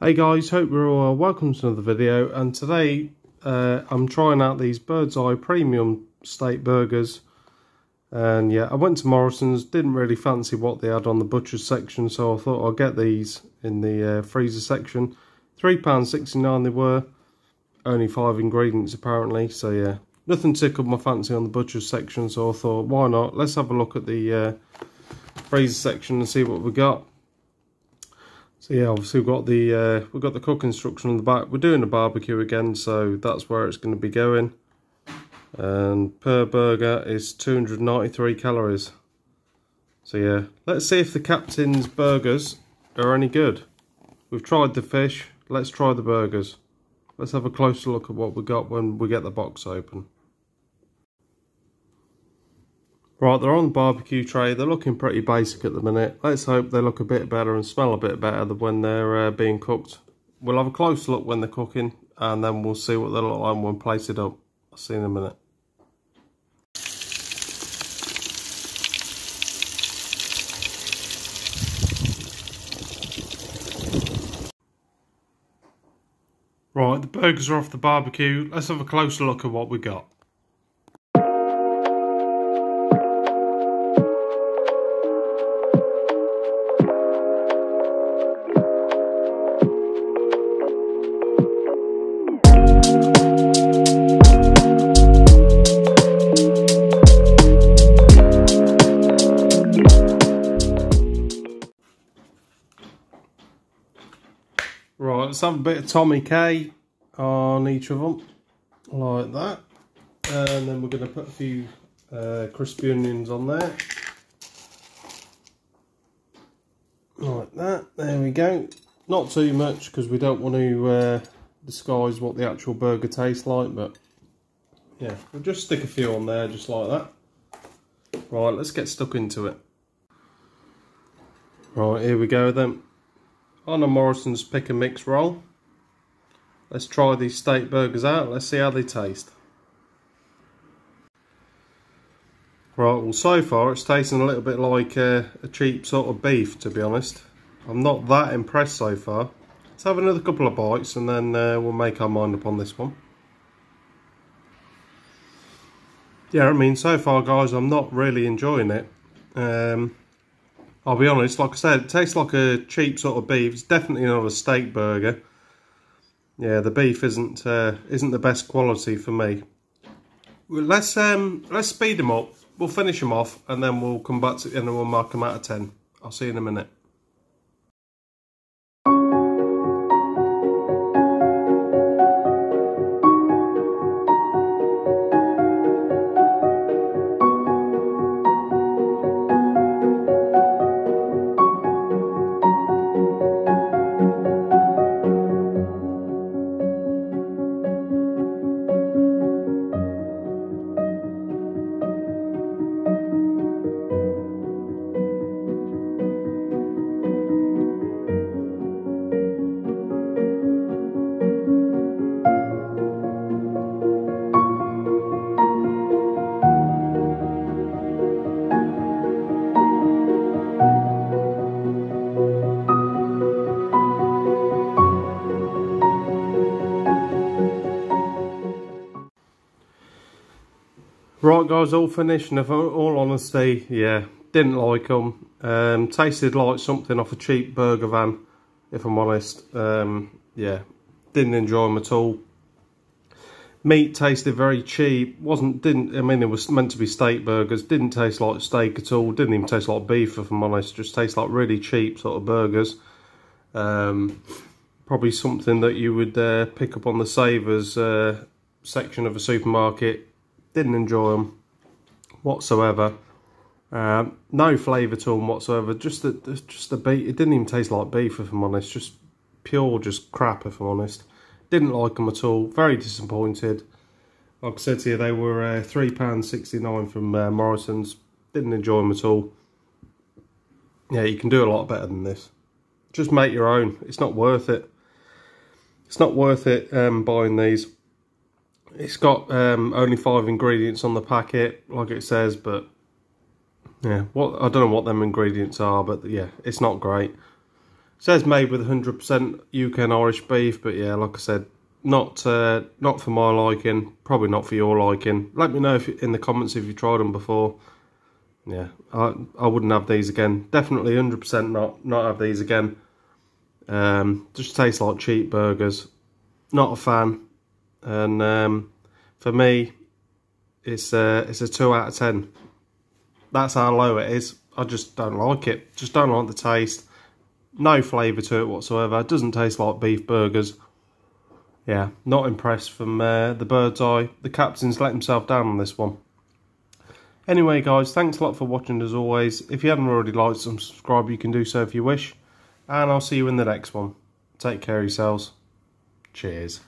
Hey guys, hope you're all well. Welcome to another video, and today I'm trying out these Bird's Eye premium steak burgers. And yeah, I went to Morrisons, didn't really fancy what they had on the butcher's section, so I thought I'll get these in the freezer section. £3.69 they were, only 5 ingredients apparently, so yeah, nothing tickled my fancy on the butcher's section, so I thought why not, let's have a look at the freezer section and see what we got. So yeah, obviously we've got the cook instruction on the back. We're doing a barbecue again, so that's where it's going to be going. And per burger is 293 calories. So yeah, let's see if the captain's burgers are any good. We've tried the fish, let's try the burgers. Let's have a closer look at what we got when we get the box open. Right, they're on the barbecue tray. They're looking pretty basic at the minute. Let's hope they look a bit better and smell a bit better than when they're being cooked. We'll have a close look when they're cooking, and then we'll see what they look like when plated up. I'll see you in a minute. Right, the burgers are off the barbecue. Let's have a closer look at what we got. Right, let's have a bit of Tommy K on each of them, like that. And then we're going to put a few crispy onions on there. Like that, there we go. Not too much because we don't want to disguise what the actual burger tastes like, but yeah, we'll just stick a few on there just like that. Right, let's get stuck into it. Right, here we go then. On a Morrisons pick and mix roll. Let's try these steak burgers out. Let's see how they taste. Right, well so far it's tasting a little bit like a cheap sort of beef, to be honest. I'm not that impressed so far. Let's have another couple of bites and then we'll make our mind up on this one. Yeah, I mean so far guys, I'm not really enjoying it. I'll be honest, like I said, it tastes like a cheap sort of beef. It's definitely not a steak burger. Yeah, the beef isn't the best quality for me. Well, let's speed them up. We'll finish them off, and then we'll come back to it and then we'll mark them out of 10. I'll see you in a minute. Right guys, all finished, and in all honesty, yeah, didn't like them. Tasted like something off a cheap burger van, if I'm honest. Yeah, didn't enjoy them at all. Meat tasted very cheap. I mean, it was meant to be steak burgers. Didn't taste like steak at all. Didn't even taste like beef, if I'm honest. Just tastes like really cheap sort of burgers. Probably something that you would pick up on the savers section of a supermarket. Didn't enjoy them whatsoever. No flavour to them whatsoever. Just the beef. It didn't even taste like beef, if I'm honest. Just pure, just crap, if I'm honest. Didn't like them at all. Very disappointed. Like I said to you, they were £3.69 from Morrisons. Didn't enjoy them at all. Yeah, you can do a lot better than this. Just make your own. It's not worth it. It's not worth it buying these. It's got only 5 ingredients on the packet, like it says, but yeah, I don't know what them ingredients are, but yeah, it's not great. says made with 100% UK and Irish beef, but yeah, like I said, not for my liking, probably not for your liking. Let me know in the comments if you tried them before. Yeah, I wouldn't have these again. Definitely 100% not have these again. Just tastes like cheap burgers. Not a fan. And for me, it's a 2 out of 10. That's how low it is. I just don't like it. Just don't like the taste. No flavour to it whatsoever. It doesn't taste like beef burgers. Yeah, not impressed from the bird's eye. The captain's let himself down on this one. Anyway, guys, thanks a lot for watching as always. If you haven't already liked and subscribed, you can do so if you wish. And I'll see you in the next one. Take care of yourselves. Cheers.